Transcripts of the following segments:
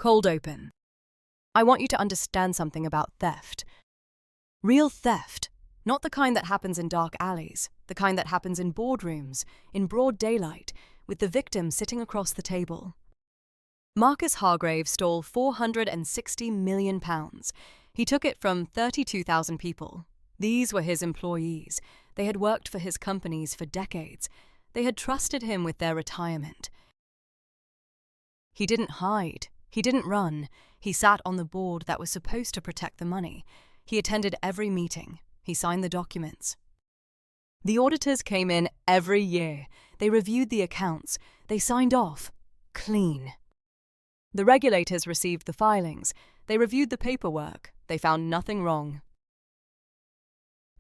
Cold open. I want you to understand something about theft. Real theft, not the kind that happens in dark alleys, the kind that happens in boardrooms, in broad daylight, with the victim sitting across the table. Marcus Hargrave stole £460 million. He took it from 32,000 people. These were his employees. They had worked for his companies for decades. They had trusted him with their retirement. He didn't hide. He didn't run. He sat on the board that was supposed to protect the money. He attended every meeting. He signed the documents. The auditors came in every year. They reviewed the accounts. They signed off. Clean. The regulators received the filings. They reviewed the paperwork. They found nothing wrong.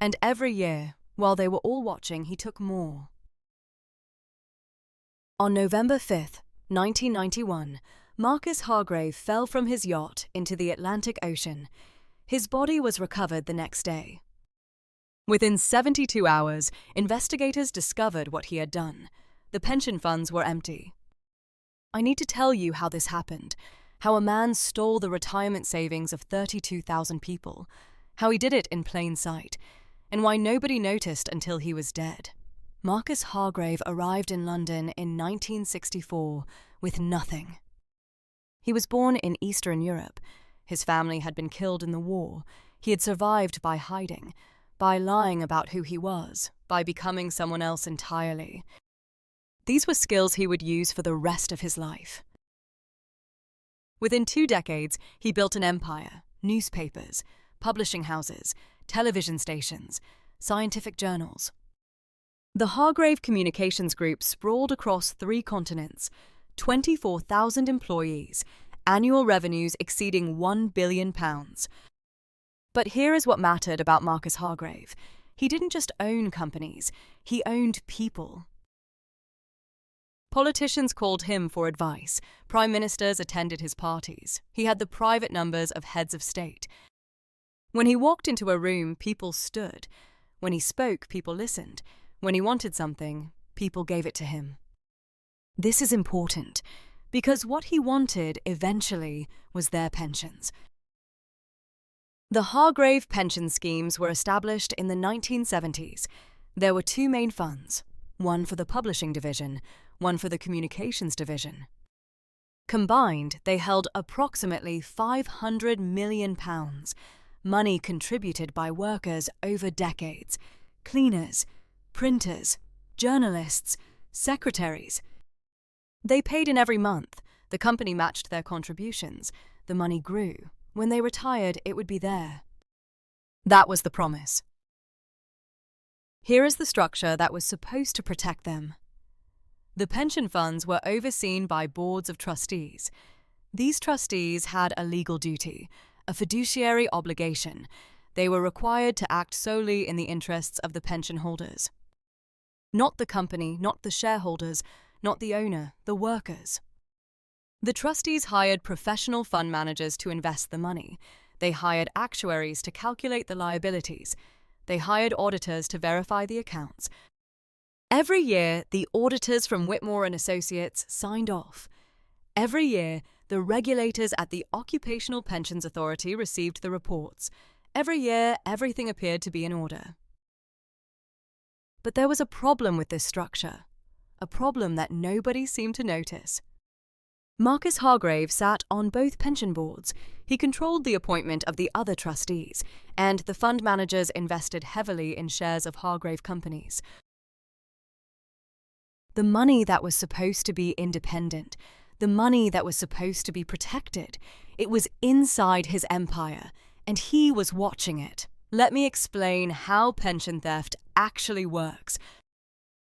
And every year, while they were all watching, he took more. On November 5th, 1991, Marcus Hargrave fell from his yacht into the Atlantic Ocean. His body was recovered the next day. Within 72 hours, investigators discovered what he had done. The pension funds were empty. I need to tell you how this happened, how a man stole the retirement savings of 32,000 people, how he did it in plain sight, and why nobody noticed until he was dead. Marcus Hargrave arrived in London in 1964 with nothing. He was born in Eastern Europe. His family had been killed in the war. He had survived by hiding, by lying about who he was, by becoming someone else entirely. These were skills he would use for the rest of his life. Within 2 decades, he built an empire: newspapers, publishing houses, television stations, scientific journals. The Hargrave Communications Group sprawled across 3 continents, 24,000 employees, annual revenues exceeding £1 billion. But here is what mattered about Marcus Hargrave. He didn't just own companies, he owned people. Politicians called him for advice. Prime ministers attended his parties. He had the private numbers of heads of state. When he walked into a room, people stood. When he spoke, people listened. When he wanted something, people gave it to him. This is important, because what he wanted eventually was their pensions. The Hargrave pension schemes were established in the 1970s. There were 2 main funds, one for the publishing division, one for the communications division. Combined, they held approximately £500 million, money contributed by workers over decades, cleaners, printers, journalists, secretaries. They paid in every month. The company matched their contributions. The money grew. When they retired, it would be there. That was the promise. Here is the structure that was supposed to protect them. The pension funds were overseen by boards of trustees. These trustees had a legal duty, a fiduciary obligation. They were required to act solely in the interests of the pension holders. Not the company, not the shareholders, not the owner, the workers. The trustees hired professional fund managers to invest the money. They hired actuaries to calculate the liabilities. They hired auditors to verify the accounts. Every year, the auditors from Whitmore & Associates signed off. Every year, the regulators at the Occupational Pensions Authority received the reports. Every year, everything appeared to be in order. But there was a problem with this structure, a problem that nobody seemed to notice. Marcus Hargrave sat on both pension boards. He controlled the appointment of the other trustees, and the fund managers invested heavily in shares of Hargrave companies. The money that was supposed to be independent, the money that was supposed to be protected, it was inside his empire, and he was watching it. Let me explain how pension theft actually works.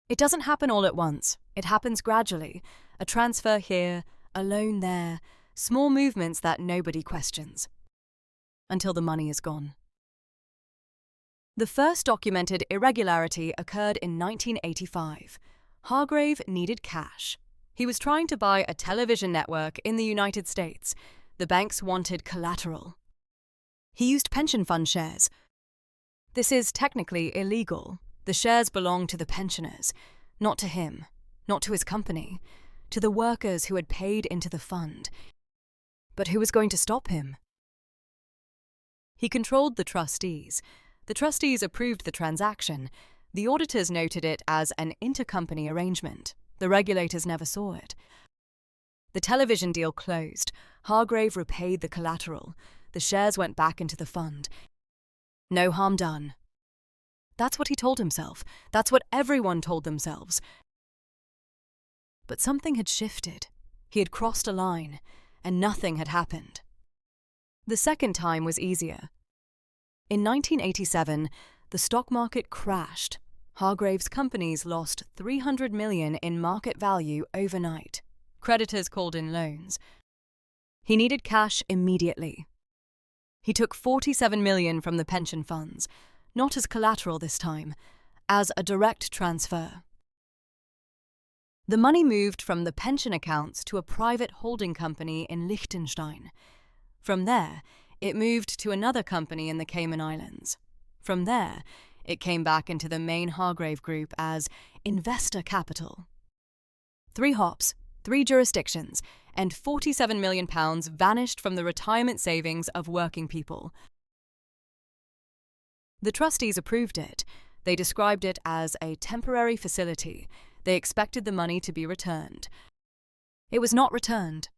It doesn't happen all at once. It happens gradually. A transfer here, a loan there, small movements that nobody questions. Until the money is gone. The first documented irregularity occurred in 1985. Hargrave needed cash. He was trying to buy a television network in the United States. The banks wanted collateral. He used pension fund shares. This is technically illegal. The shares belong to the pensioners, not to him, not to his company, to the workers who had paid into the fund. But who was going to stop him? He controlled the trustees. The trustees approved the transaction. The auditors noted it as an intercompany arrangement. The regulators never saw it. The television deal closed. Hargrave repaid the collateral. The shares went back into the fund. No harm done. That's what he told himself. That's what everyone told themselves. But something had shifted. He had crossed a line, and nothing had happened. The second time was easier. In 1987, the stock market crashed. Hargrave's companies lost $300 million in market value overnight. Creditors called in loans. He needed cash immediately. He took $47 million from the pension funds, not as collateral this time, as a direct transfer. The money moved from the pension accounts to a private holding company in Liechtenstein. From there, it moved to another company in the Cayman Islands. From there, it came back into the main Hargrave Group as investor capital. 3 hops, 3 jurisdictions, and £47 million vanished from the retirement savings of working people. The trustees approved it. They described it as a temporary facility. They expected the money to be returned. It was not returned.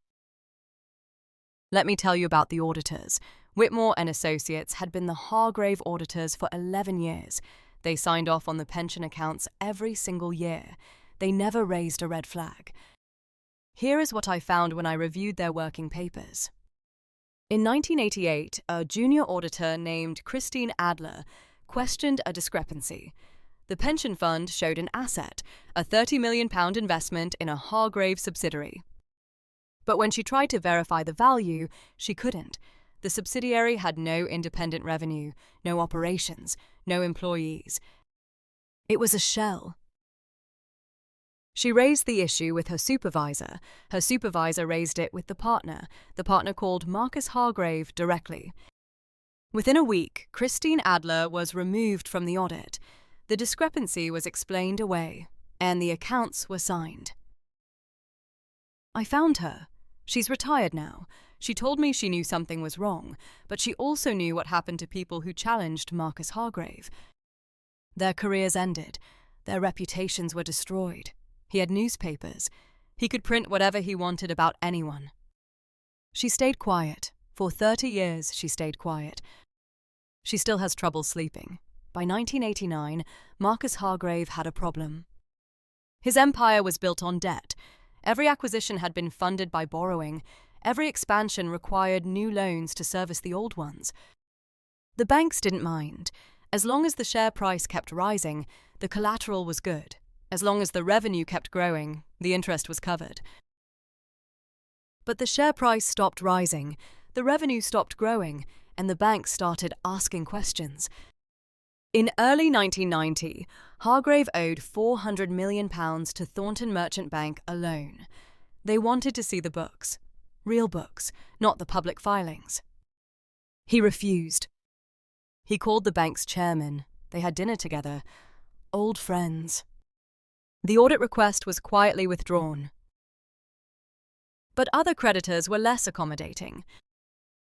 Let me tell you about the auditors. Whitmore and Associates had been the Hargrave auditors for 11 years. They signed off on the pension accounts every single year. They never raised a red flag. Here is what I found when I reviewed their working papers. In 1988, a junior auditor named Christine Adler questioned a discrepancy. The pension fund showed an asset, a £30 million investment in a Hargrave subsidiary. But when she tried to verify the value, she couldn't. The subsidiary had no independent revenue, no operations, no employees. It was a shell. She raised the issue with her supervisor. Her supervisor raised it with the partner. The partner called Marcus Hargrave directly. Within a week, Christine Adler was removed from the audit. The discrepancy was explained away, and the accounts were signed. I found her. She's retired now. She told me she knew something was wrong, but she also knew what happened to people who challenged Marcus Hargrave. Their careers ended. Their reputations were destroyed. He had newspapers. He could print whatever he wanted about anyone. She stayed quiet. For 30 years, she stayed quiet. She still has trouble sleeping. By 1989, Marcus Hargrave had a problem. His empire was built on debt. Every acquisition had been funded by borrowing. Every expansion required new loans to service the old ones. The banks didn't mind. As long as the share price kept rising, the collateral was good. As long as the revenue kept growing, the interest was covered. But the share price stopped rising, the revenue stopped growing, and the banks started asking questions. In early 1990, Hargrave owed £400 million to Thornton Merchant Bank alone. They wanted to see the books. Real books, not the public filings. He refused. He called the bank's chairman. They had dinner together. Old friends. The audit request was quietly withdrawn. But other creditors were less accommodating.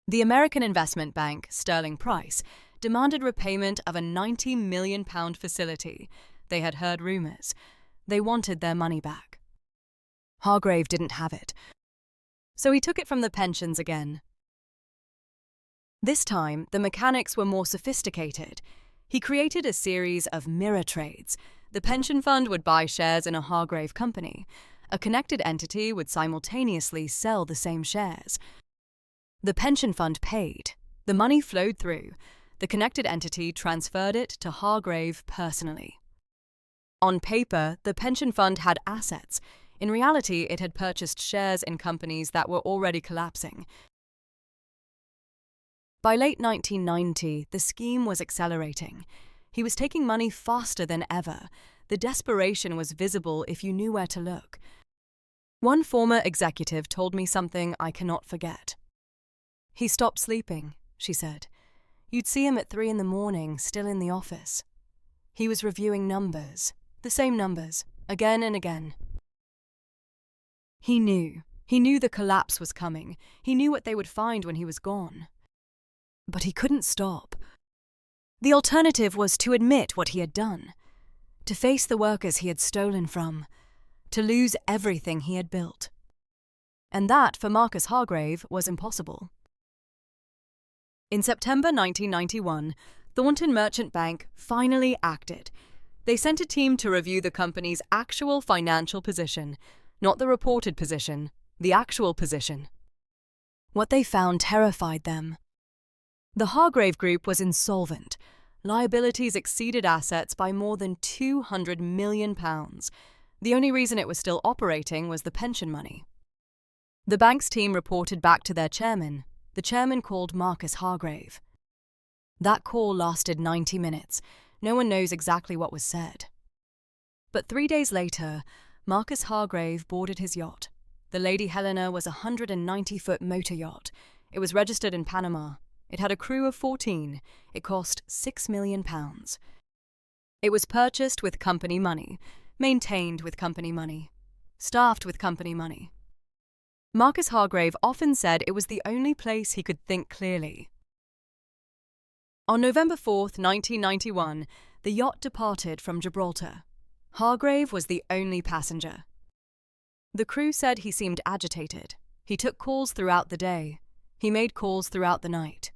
The American investment bank, Sterling Price, demanded repayment of a £90 million facility. They had heard rumours. They wanted their money back. Hargrave didn't have it, so he took it from the pensions again. This time, the mechanics were more sophisticated. He created a series of mirror trades. The pension fund would buy shares in a Hargrave company. A connected entity would simultaneously sell the same shares. The pension fund paid. The money flowed through. The connected entity transferred it to Hargrave personally. On paper, the pension fund had assets. In reality, it had purchased shares in companies that were already collapsing. By late 1990, the scheme was accelerating. He was taking money faster than ever. The desperation was visible if you knew where to look. One former executive told me something I cannot forget. "He stopped sleeping," she said. "You'd see him at 3 a.m, still in the office. He was reviewing numbers, the same numbers, again and again." He knew. He knew the collapse was coming. He knew what they would find when he was gone. But he couldn't stop. The alternative was to admit what he had done, to face the workers he had stolen from, to lose everything he had built. And that, for Marcus Hargrave, was impossible. In September 1991, Thornton Merchant Bank finally acted. They sent a team to review the company's actual financial position, not the reported position, the actual position. What they found terrified them. The Hargrave Group was insolvent. Liabilities exceeded assets by more than £200 million. The only reason it was still operating was the pension money. The bank's team reported back to their chairman. The chairman called Marcus Hargrave. That call lasted 90 minutes. No one knows exactly what was said. But 3 days later, Marcus Hargrave boarded his yacht. The Lady Helena was a 190-foot motor yacht. It was registered in Panama. It had a crew of 14. It cost £6 million. It was purchased with company money, maintained with company money, staffed with company money. Marcus Hargrave often said it was the only place he could think clearly. On November 4th, 1991, the yacht departed from Gibraltar. Hargrave was the only passenger. The crew said he seemed agitated. He took calls throughout the day. He made calls throughout the night.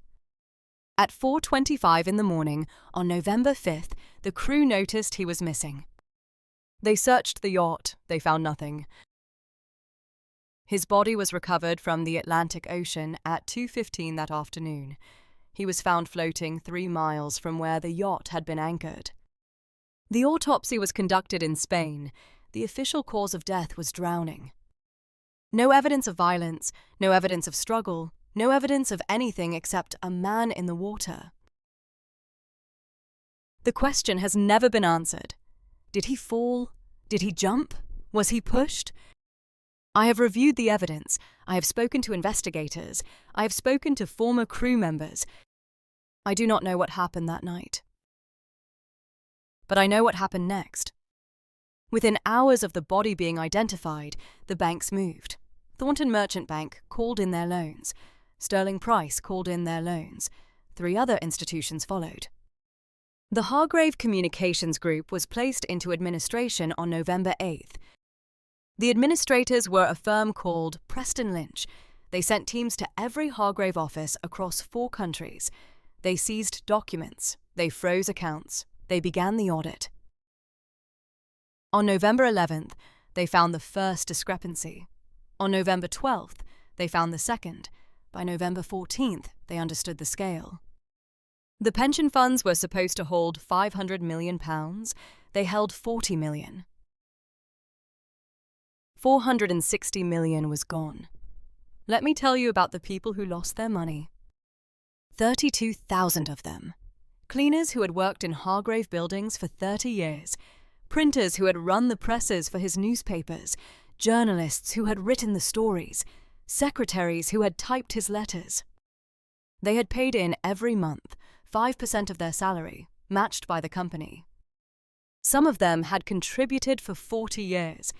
At 4:25 in the morning, on November 5th, the crew noticed he was missing. They searched the yacht. They found nothing. His body was recovered from the Atlantic Ocean at 2:15 that afternoon. He was found floating 3 miles from where the yacht had been anchored. The autopsy was conducted in Spain. The official cause of death was drowning. No evidence of violence, no evidence of struggle, no evidence of anything except a man in the water. The question has never been answered. Did he fall? Did he jump? Was he pushed? I have reviewed the evidence. I have spoken to investigators. I have spoken to former crew members. I do not know what happened that night. But I know what happened next. Within hours of the body being identified, the banks moved. Thornton Merchant Bank called in their loans. Sterling Price called in their loans. 3 other institutions followed. The Hargrave Communications Group was placed into administration on November 8th. The administrators were a firm called Preston Lynch. They sent teams to every Hargrave office across 4 countries. They seized documents. They froze accounts. They began the audit. On November 11th, they found the first discrepancy. On November 12th, they found the second. By November 14th, they understood the scale. The pension funds were supposed to hold £500 million. They held £40 million. $460 million was gone. Let me tell you about the people who lost their money. 32,000 of them. Cleaners who had worked in Hargrave buildings for 30 years. Printers who had run the presses for his newspapers. Journalists who had written the stories. Secretaries who had typed his letters. They had paid in every month 5% of their salary, matched by the company. Some of them had contributed for 40 years.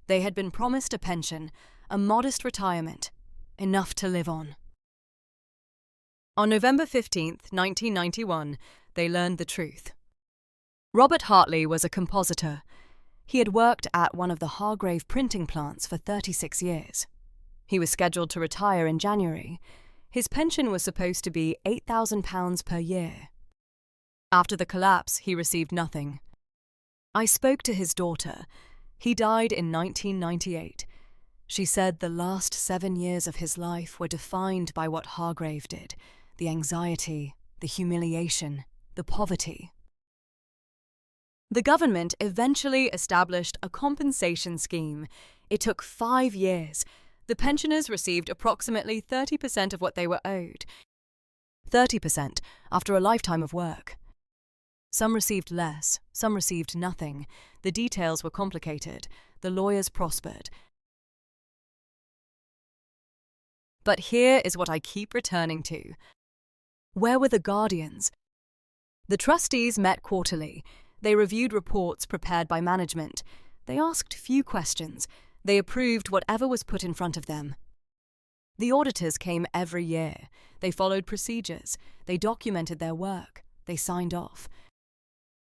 They had been promised a pension, a modest retirement, enough to live on. On November 15th, 1991, they learned the truth. Robert Hartley was a compositor. He had worked at one of the Hargrave printing plants for 36 years. He was scheduled to retire in January. His pension was supposed to be £8,000 per year. After the collapse, he received nothing. I spoke to his daughter. He died in 1998. She said the last 7 years of his life were defined by what Hargrave did, the anxiety, the humiliation, the poverty. The government eventually established a compensation scheme. It took 5 years. The pensioners received approximately 30% of what they were owed. 30% after a lifetime of work. Some received less, some received nothing. The details were complicated. The lawyers prospered. But here is what I keep returning to. Where were the guardians? The trustees met quarterly. They reviewed reports prepared by management. They asked few questions. They approved whatever was put in front of them. The auditors came every year. They followed procedures. They documented their work. They signed off.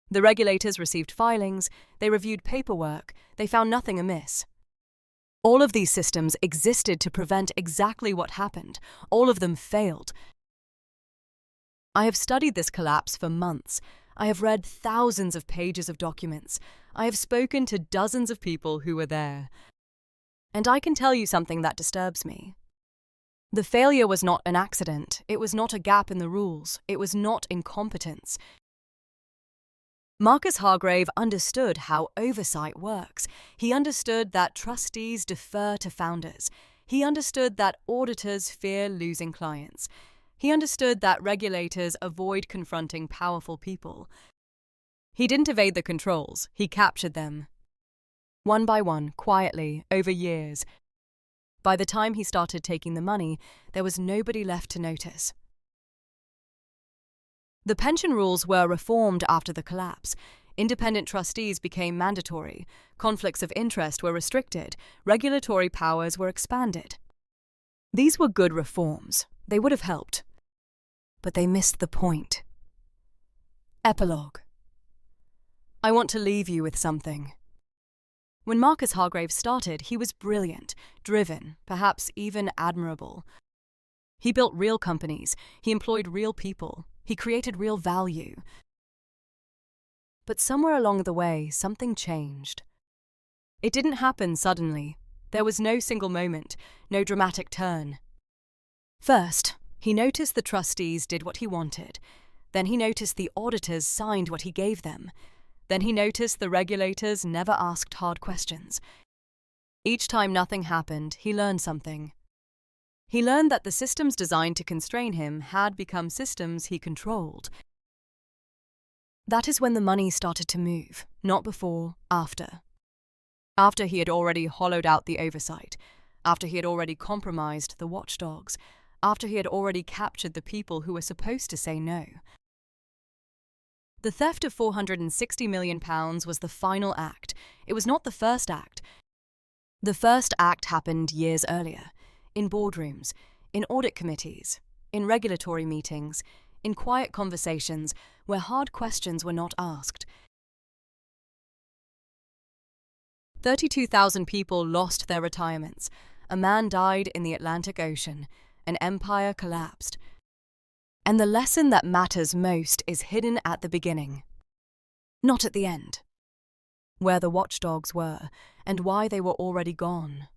The regulators received filings. They reviewed paperwork. They found nothing amiss. All of these systems existed to prevent exactly what happened. All of them failed. I have studied this collapse for months. I have read thousands of pages of documents. I have spoken to dozens of people who were there. And I can tell you something that disturbs me. The failure was not an accident. It was not a gap in the rules. It was not incompetence. Marcus Hargrave understood how oversight works. He understood that trustees defer to founders. He understood that auditors fear losing clients. He understood that regulators avoid confronting powerful people. He didn't evade the controls. He captured them. One by one, quietly, over years. By the time he started taking the money, there was nobody left to notice. The pension rules were reformed after the collapse. Independent trustees became mandatory. Conflicts of interest were restricted. Regulatory powers were expanded. These were good reforms. They would have helped. But they missed the point. Epilogue. I want to leave you with something. When Marcus Hargrave started, he was brilliant, driven, perhaps even admirable. He built real companies. He employed real people. He created real value. But somewhere along the way, something changed. It didn't happen suddenly. There was no single moment, no dramatic turn. First, he noticed the trustees did what he wanted. Then he noticed the auditors signed what he gave them. Then he noticed the regulators never asked hard questions. Each time nothing happened, he learned something. He learned that the systems designed to constrain him had become systems he controlled. That is when the money started to move, not before, after. After he had already hollowed out the oversight, after he had already compromised the watchdogs, after he had already captured the people who were supposed to say no. The theft of £460 million was the final act. It was not the first act. The first act happened years earlier, in boardrooms, in audit committees, in regulatory meetings, in quiet conversations where hard questions were not asked. 32,000 people lost their retirements. A man died in the Atlantic Ocean. An empire collapsed. And the lesson that matters most is hidden at the beginning, not at the end. Where the watchdogs were, and why they were already gone.